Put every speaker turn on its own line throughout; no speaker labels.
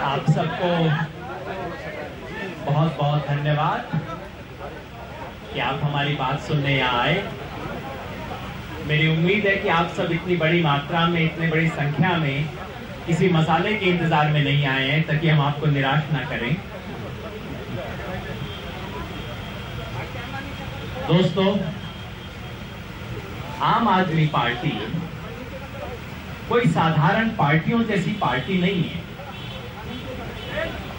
आप सबको बहुत बहुत धन्यवाद कि आप हमारी बात सुनने यहाँ आए। मेरी उम्मीद है कि आप सब इतनी बड़ी मात्रा में, इतनी बड़ी संख्या में किसी मसाले के इंतजार में नहीं आए हैं ताकि हम आपको निराश ना करें। दोस्तों, आम आदमी पार्टी कोई साधारण पार्टियों जैसी पार्टी नहीं है।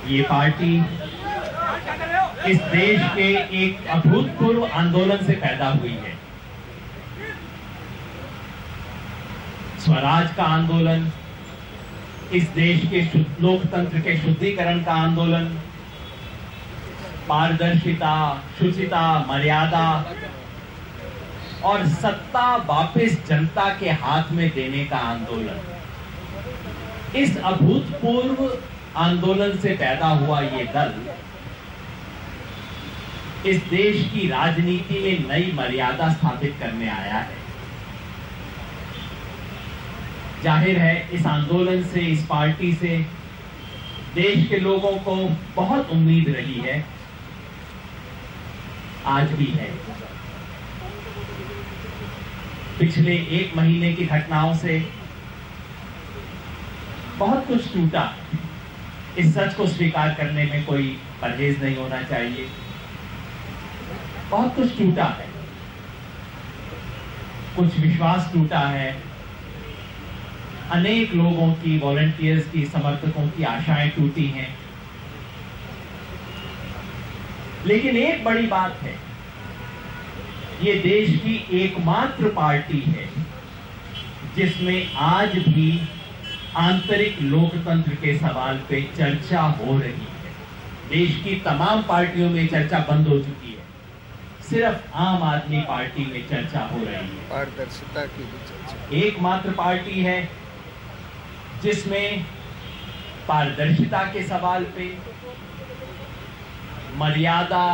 ये पार्टी इस देश के एक अभूतपूर्व आंदोलन से पैदा हुई है। स्वराज का आंदोलन, इस देश के लोकतंत्र के शुद्धिकरण का आंदोलन, पारदर्शिता, शुचिता, मर्यादा और सत्ता वापस जनता के हाथ में देने का आंदोलन। इस अभूतपूर्व आंदोलन से पैदा हुआ ये दल इस देश की राजनीति में नई मर्यादा स्थापित करने आया है। जाहिर है, इस आंदोलन से, इस पार्टी से देश के लोगों को बहुत उम्मीद रही है, आज भी है। पिछले एक महीने की घटनाओं से बहुत कुछ टूटा। इस सच को स्वीकार करने में कोई परहेज नहीं होना चाहिए। बहुत कुछ टूटा है, कुछ विश्वास टूटा है, अनेक लोगों की, वॉलंटियर्स की, समर्थकों की आशाएं टूटी हैं। लेकिन एक बड़ी बात है, ये देश की एकमात्र पार्टी है जिसमें आज भी आंतरिक लोकतंत्र के सवाल पे चर्चा हो रही है। देश की तमाम पार्टियों में चर्चा बंद हो चुकी है, सिर्फ आम आदमी पार्टी में चर्चा हो रही है।
पारदर्शिता की भी चर्चा।
एकमात्र पार्टी है जिसमें पारदर्शिता के सवाल पे, मर्यादा,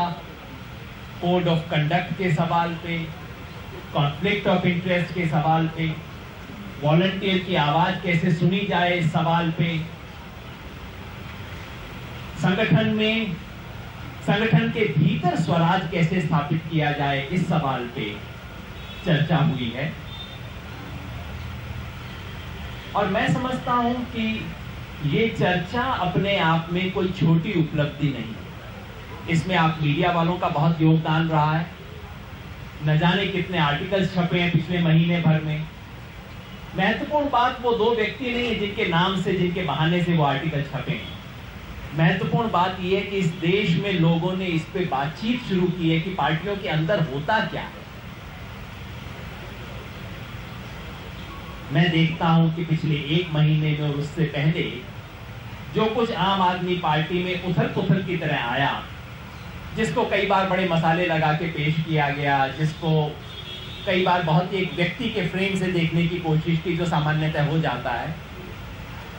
कोड ऑफ कंडक्ट के सवाल पे, कॉन्फ्लिक्ट ऑफ इंटरेस्ट के सवाल पे, वॉलंटियर की आवाज कैसे सुनी जाए इस सवाल पे, संगठन के भीतर स्वराज कैसे स्थापित किया जाए इस सवाल पे चर्चा हुई है। और मैं समझता हूं कि ये चर्चा अपने आप में कोई छोटी उपलब्धि नहीं है। इसमें आप मीडिया वालों का बहुत योगदान रहा है। न जाने कितने आर्टिकल्स छपे हैं पिछले महीने भर में। महत्वपूर्ण बात वो दो व्यक्ति नहीं है जिनके नाम से, जिनके बहाने से वो आर्टिकल छपे हैं। महत्वपूर्ण बात यह है कि इस देश में लोगों ने इस पे बातचीत शुरू की है कि पार्टियों के अंदर होता क्या है। मैं देखता हूं कि पिछले एक महीने में और उससे पहले जो कुछ आम आदमी पार्टी में उथल पुथल की तरह आया, जिसको कई बार बड़े मसाले लगा के पेश किया गया, जिसको कई बार बहुत ही एक व्यक्ति के फ्रेम से देखने की कोशिश की, जो सामान्यतः हो जाता है,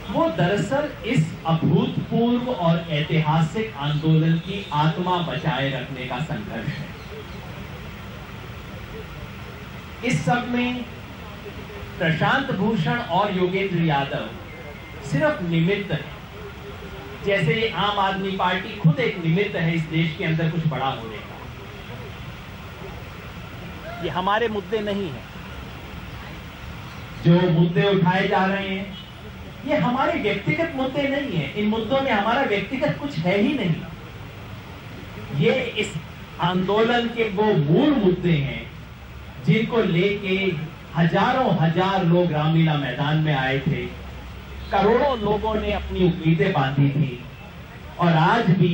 वो दरअसल इस अभूतपूर्व और ऐतिहासिक आंदोलन की आत्मा बचाए रखने का संघर्ष है। इस सब में प्रशांत भूषण और योगेंद्र यादव सिर्फ निमित्त है। जैसे ये आम आदमी पार्टी खुद एक निमित्त है इस देश के अंदर कुछ बड़ा होने का। ये हमारे मुद्दे नहीं है। जो मुद्दे उठाए जा रहे हैं ये हमारे व्यक्तिगत मुद्दे नहीं है। इन मुद्दों में हमारा व्यक्तिगत कुछ है ही नहीं। ये इस आंदोलन के वो मूल मुद्दे हैं जिनको लेके हजारों हजार लोग रामलीला मैदान में आए थे। करोड़ों लोगों ने अपनी उम्मीदें बांधी थी और आज भी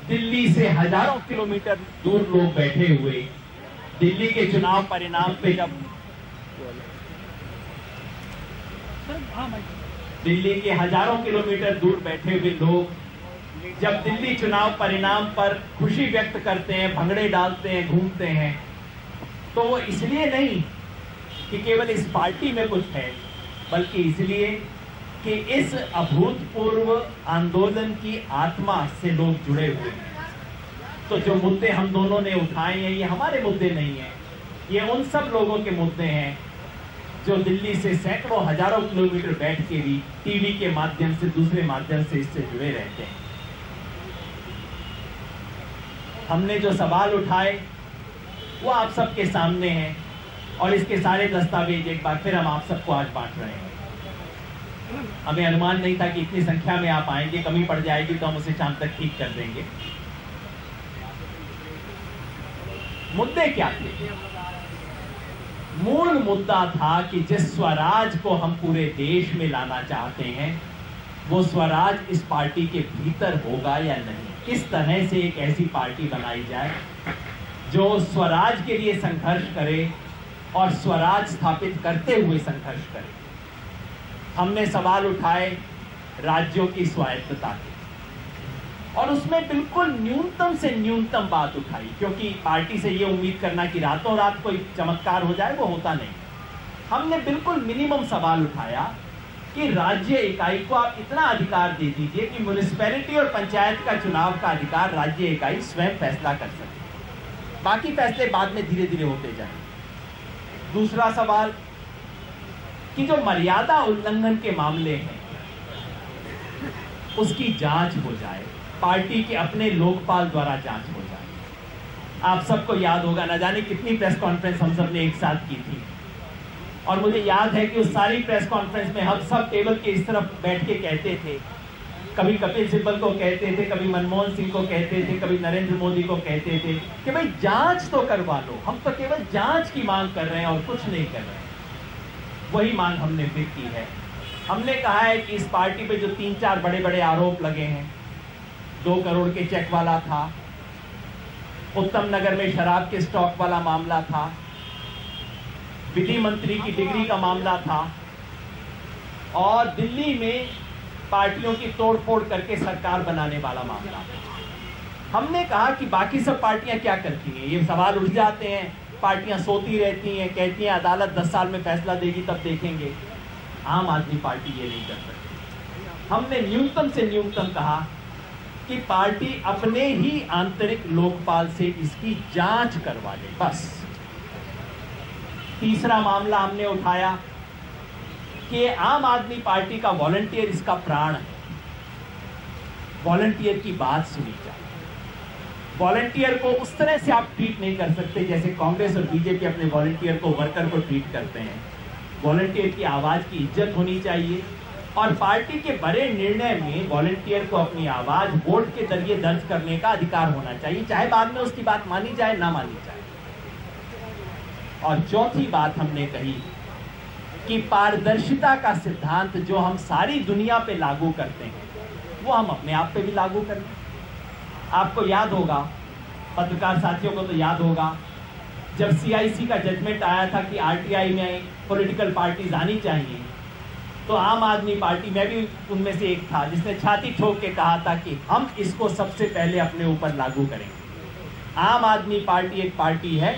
दिल्ली से हजारों किलोमीटर दूर लोग बैठे हुए, दिल्ली के चुनाव परिणाम पे दिल्ली के हजारों किलोमीटर दूर बैठे हुए लोग जब दिल्ली चुनाव परिणाम पर खुशी व्यक्त करते हैं, भंगड़े डालते हैं, घूमते हैं, तो वो इसलिए नहीं कि केवल इस पार्टी में कुछ है, बल्कि इसलिए कि इस अभूतपूर्व आंदोलन की आत्मा से लोग जुड़े हुए हैं। तो जो मुद्दे हम दोनों ने उठाए हैं ये हमारे मुद्दे नहीं हैं, ये उन सब लोगों के मुद्दे हैं जो दिल्ली से सैकड़ों हजारों किलोमीटर बैठ के भी टीवी के माध्यम से, दूसरे माध्यम से इससे जुड़े रहते हैं। हमने जो सवाल उठाए वो आप सबके सामने हैं और इसके सारे दस्तावेज एक बार फिर हम आप सबको आज बांट रहे हैं। हमें अनुमान नहीं था कि इतनी संख्या में आप आएंगे, कमी पड़ जाएगी तो हम उसे शाम तक ठीक कर देंगे। मुद्दे क्या थे? मूल मुद्दा था कि जिस स्वराज को हम पूरे देश में लाना चाहते हैं वो स्वराज इस पार्टी के भीतर होगा या नहीं। किस तरह से एक ऐसी पार्टी बनाई जाए जो स्वराज के लिए संघर्ष करे और स्वराज स्थापित करते हुए संघर्ष करे। हमने सवाल उठाए राज्यों की स्वायत्तता के और उसमें बिल्कुल न्यूनतम से न्यूनतम बात उठाई, क्योंकि पार्टी से ये उम्मीद करना कि रातों रात कोई चमत्कार हो जाए वो होता नहीं। हमने बिल्कुल मिनिमम सवाल उठाया कि राज्य इकाई को आप इतना अधिकार दे दीजिए कि म्युनिसिपैलिटी और पंचायत का चुनाव का अधिकार राज्य इकाई स्वयं फैसला कर सके, बाकी फैसले बाद में धीरे धीरे होते जाएं। दूसरा सवाल कि जो मर्यादा उल्लंघन के मामले हैं उसकी जांच हो जाए, पार्टी के अपने लोकपाल द्वारा जांच हो जाए। आप सबको याद होगा, न जाने कितनी प्रेस कॉन्फ्रेंस हम सब ने एक साथ की थी और मुझे याद है कि उस सारी प्रेस कॉन्फ्रेंस में हम सब टेबल के इस तरफ बैठ के कहते थे, कभी कपिल सिब्बल को कहते थे, कभी मनमोहन सिंह को कहते थे, कभी नरेंद्र मोदी को कहते थे कि भाई जांच तो करवा लो, हम तो केवल जांच की मांग कर रहे हैं और कुछ नहीं कर रहे हैं। वही मांग हमने फिर की है। हमने कहा है कि इस पार्टी पे जो 3-4 बड़े बड़े आरोप लगे हैं, 2 करोड़ के चेक वाला था, उत्तम नगर में शराब के स्टॉक वाला मामला था, विधि मंत्री की डिग्री का मामला था और दिल्ली में पार्टियों की तोड़फोड़ करके सरकार बनाने वाला मामला। हमने कहा कि बाकी सब पार्टियां क्या करती हैं, ये सवाल उठ जाते हैं, पार्टियां सोती रहती हैं, कहती हैं अदालत 10 साल में फैसला देगी तब देखेंगे। आम आदमी पार्टी ये नहीं कर सकती। हमने न्यूनतम से न्यूनतम कहा कि पार्टी अपने ही आंतरिक लोकपाल से इसकी जांच करवा ले, बस। तीसरा मामला हमने उठाया कि आम आदमी पार्टी का वॉलंटियर इसका प्राण है, वॉलंटियर की बात सुनी जाए। वॉलंटियर को उस तरह से आप ट्रीट नहीं कर सकते जैसे कांग्रेस और बीजेपी अपने वॉलंटियर को, वर्कर को ट्रीट करते हैं। वॉलंटियर की आवाज की इज्जत होनी चाहिए और पार्टी के बड़े निर्णय में वॉलंटियर को अपनी आवाज वोट के जरिए दर्ज करने का अधिकार होना चाहिए, चाहे बाद में उसकी बात मानी जाए ना मानी जाए। और चौथी बात हमने कही कि पारदर्शिता का सिद्धांत जो हम सारी दुनिया पे लागू करते हैं वो हम अपने आप पे भी लागू करें। आपको याद होगा, पत्रकार साथियों को तो याद होगा, जब CIC का जजमेंट आया था कि RTI में पॉलिटिकल पार्टीज आनी चाहिए, तो आम आदमी पार्टी, मैं भी उनमें से एक था, जिसने छाती ठोक के कहा था कि हम इसको सबसे पहले अपने ऊपर लागू करेंगे। आम आदमी पार्टी एक पार्टी है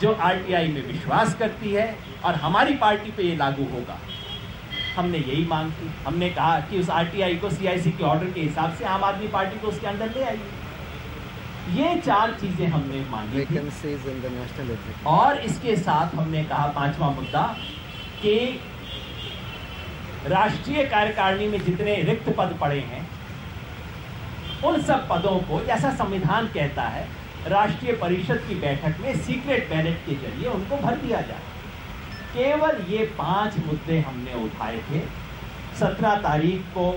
जो RTI में विश्वास करती है और हमारी पार्टी पे ये लागू होगा। हमने यही मांग की। हमने कहा कि उस RTI को CIC के ऑर्डर के हिसाब से आम आदमी पार्टी को उसके अंदर ले आइए। ये 4 चीजें हमने मांगी थी। और इसके साथ हमने कहा, 5वां मुद्दा, कि राष्ट्रीय कार्यकारिणी में जितने रिक्त पद पड़े हैं उन सब पदों को, जैसा संविधान कहता है, राष्ट्रीय परिषद की बैठक में सीक्रेट बैलेट के जरिए उनको भर दिया जाए। केवल ये 5 मुद्दे हमने उठाए थे। 17 तारीख को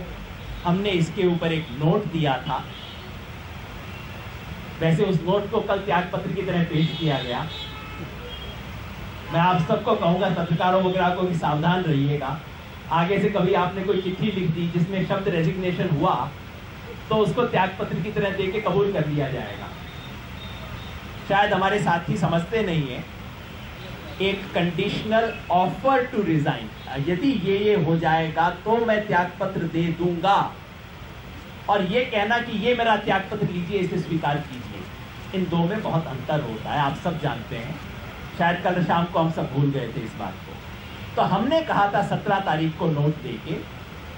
हमने इसके ऊपर एक नोट दिया था। वैसे उस नोट को कल त्यागपत्र की तरह पेश किया गया। मैं आप सबको कहूंगा, पत्रकारों वगैरह को, कि सावधान रहिएगा। आगे से कभी आपने कोई चिट्ठी लिख दी जिसमें शब्द रेजिग्नेशन हुआ तो उसको त्यागपत्र की तरह दे के कबूल कर लिया जाएगा। शायद हमारे साथी समझते नहीं है, एक कंडीशनल ऑफर टू रिजाइन, यदि ये हो जाएगा तो मैं त्यागपत्र दे दूंगा, और ये कहना कि ये मेरा त्यागपत्र लीजिए, इसे स्वीकार कीजिए, इन दो में बहुत अंतर होता है, आप सब जानते हैं। शायद कल शाम को हम सब भूल गए थे इस बात को। तो हमने कहा था 17 तारीख को नोट देके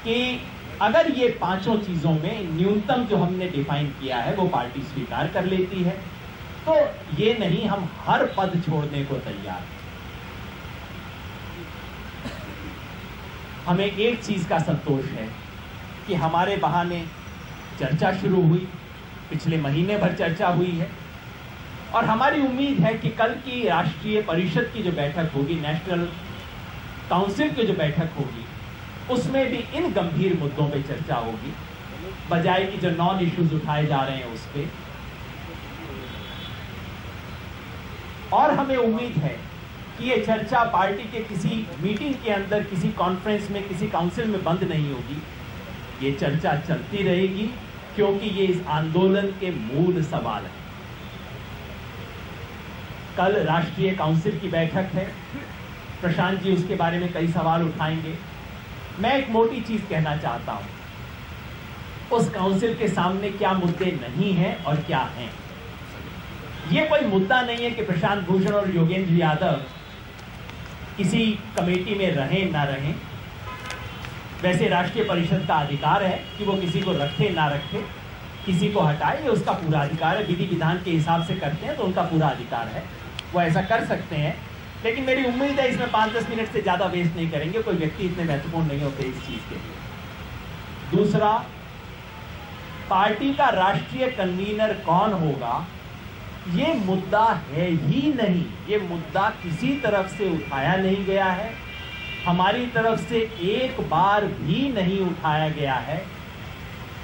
कि अगर ये 5 चीजों में न्यूनतम जो हमने डिफाइन किया है वो पार्टी स्वीकार कर लेती है तो ये नहीं, हम हर पद छोड़ने को तैयार हैं। हमें एक चीज का संतोष है कि हमारे बहाने चर्चा शुरू हुई, पिछले महीने भर चर्चा हुई है, और हमारी उम्मीद है कि कल की राष्ट्रीय परिषद की जो बैठक होगी, नेशनल काउंसिल की जो बैठक होगी, उसमें भी इन गंभीर मुद्दों पे चर्चा होगी, बजाय कि जो नॉन इश्यूज उठाए जा रहे हैं उस पे। और हमें उम्मीद है कि ये चर्चा पार्टी के किसी मीटिंग के अंदर, किसी कॉन्फ्रेंस में, किसी काउंसिल में बंद नहीं होगी। ये चर्चा चलती रहेगी, क्योंकि ये इस आंदोलन के मूल सवाल है। कल राष्ट्रीय काउंसिल की बैठक है, प्रशांत जी उसके बारे में कई सवाल उठाएंगे। मैं एक मोटी चीज कहना चाहता हूं, उस काउंसिल के सामने क्या मुद्दे नहीं हैं और क्या हैं। ये कोई मुद्दा नहीं है कि प्रशांत भूषण और योगेंद्र यादव किसी कमेटी में रहें ना रहें। वैसे राष्ट्रीय परिषद का अधिकार है कि वो किसी को रखे ना रखे, किसी को हटाए, ये उसका पूरा अधिकार है। विधि विधान के हिसाब से करते हैं तो उनका पूरा अधिकार है, वो ऐसा कर सकते हैं। लेकिन मेरी उम्मीद है इसमें 5-10 मिनट से ज़्यादा वेस्ट नहीं करेंगे, कोई व्यक्ति इतने महत्वपूर्ण नहीं होते इस चीज़ के लिए। दूसरा, पार्टी का राष्ट्रीय कन्वीनर कौन होगा, ये मुद्दा है ही नहीं। ये मुद्दा किसी तरफ से उठाया नहीं गया है, हमारी तरफ से एक बार भी नहीं उठाया गया है,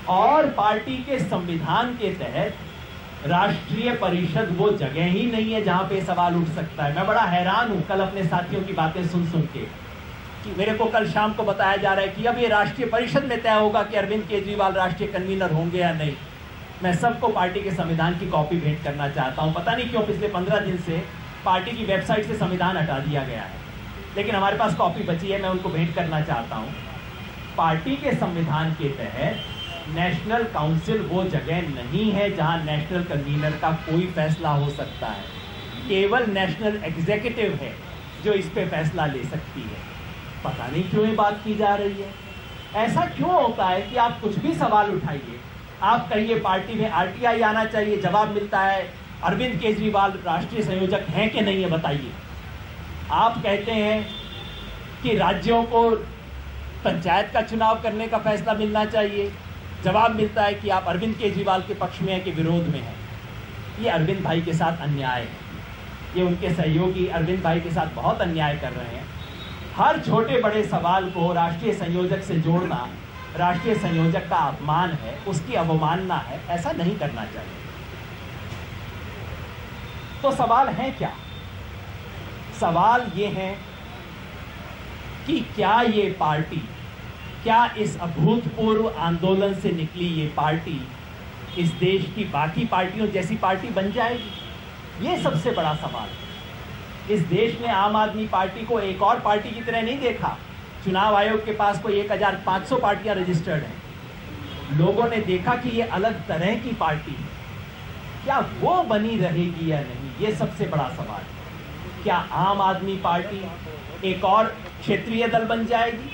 और पार्टी के संविधान के तहत राष्ट्रीय परिषद वो जगह ही नहीं है जहां पे सवाल उठ सकता है। मैं बड़ा हैरान हूं कल अपने साथियों की बातें सुन के, कि मेरे को कल शाम को बताया जा रहा है कि अब ये राष्ट्रीय परिषद में तय होगा कि अरविंद केजरीवाल राष्ट्रीय कन्वीनर होंगे या नहीं। मैं सबको पार्टी के संविधान की कॉपी भेंट करना चाहता हूं। पता नहीं क्यों पिछले 15 दिन से पार्टी की वेबसाइट से संविधान हटा दिया गया है, लेकिन हमारे पास कॉपी बची है, मैं उनको भेंट करना चाहता हूं। पार्टी के संविधान के तहत नेशनल काउंसिल वो जगह नहीं है जहां नेशनल कन्वीनर का कोई फैसला हो सकता है। केवल नेशनल एग्जीक्यूटिव है जो इस पे फैसला ले सकती है। पता नहीं क्यों ये बात की जा रही है। ऐसा क्यों होता है कि आप कुछ भी सवाल उठाइए, आप कहिए पार्टी में आरटीआई आना चाहिए, जवाब मिलता है अरविंद केजरीवाल राष्ट्रीय संयोजक हैं कि नहीं है बताइए। आप कहते हैं कि राज्यों को पंचायत का चुनाव करने का फैसला मिलना चाहिए, जवाब मिलता है कि आप अरविंद केजरीवाल के पक्ष में हैं कि विरोध में हैं। ये अरविंद भाई के साथ अन्याय है, ये उनके सहयोगी अरविंद भाई के साथ बहुत अन्याय कर रहे हैं। हर छोटे बड़े सवाल को राष्ट्रीय संयोजक से जोड़ना राष्ट्रीय संयोजक का अपमान है, उसकी अवमानना है, ऐसा नहीं करना चाहिए। तो सवाल है क्या? सवाल ये है कि क्या ये पार्टी, क्या इस अभूतपूर्व आंदोलन से निकली ये पार्टी इस देश की बाकी पार्टियों जैसी पार्टी बन जाएगी? ये सबसे बड़ा सवाल है। इस देश ने आम आदमी पार्टी को एक और पार्टी की तरह नहीं देखा। चुनाव आयोग के पास कोई 1500 पार्टियां रजिस्टर्ड हैं। लोगों ने देखा कि ये अलग तरह की पार्टी है, क्या वो बनी रहेगी या नहीं, ये सबसे बड़ा सवाल है। क्या आम आदमी पार्टी एक और क्षेत्रीय दल बन जाएगी,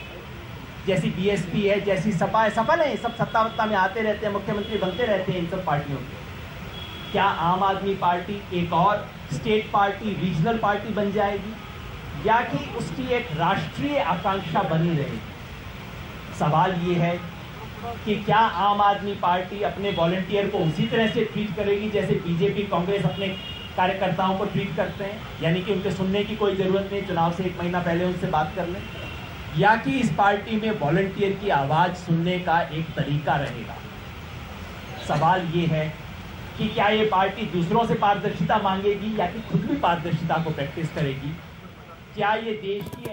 जैसी बीएसपी है, जैसी सपा है? सफल है, सब सत्ता वत्ता में आते रहते हैं, मुख्यमंत्री बनते रहते हैं इन सब पार्टियों के। क्या आम आदमी पार्टी एक और स्टेट पार्टी, रीजनल पार्टी बन जाएगी, या कि उसकी एक राष्ट्रीय आकांक्षा बनी रहेगी? सवाल ये है कि क्या आम आदमी पार्टी अपने वॉलंटियर को उसी तरह से ट्रीट करेगी जैसे बीजेपी, कांग्रेस अपने कार्यकर्ताओं को ट्रीट करते हैं, यानी कि उनके सुनने की कोई ज़रूरत नहीं, चुनाव से 1 महीना पहले उनसे बात कर लें? या कि इस पार्टी में वॉलंटियर की आवाज़ सुनने का एक तरीका रहेगा? सवाल ये है कि क्या ये पार्टी दूसरों से पारदर्शिता मांगेगी या कि खुद भी पारदर्शिता को प्रैक्टिस करेगी? क्या ये देश की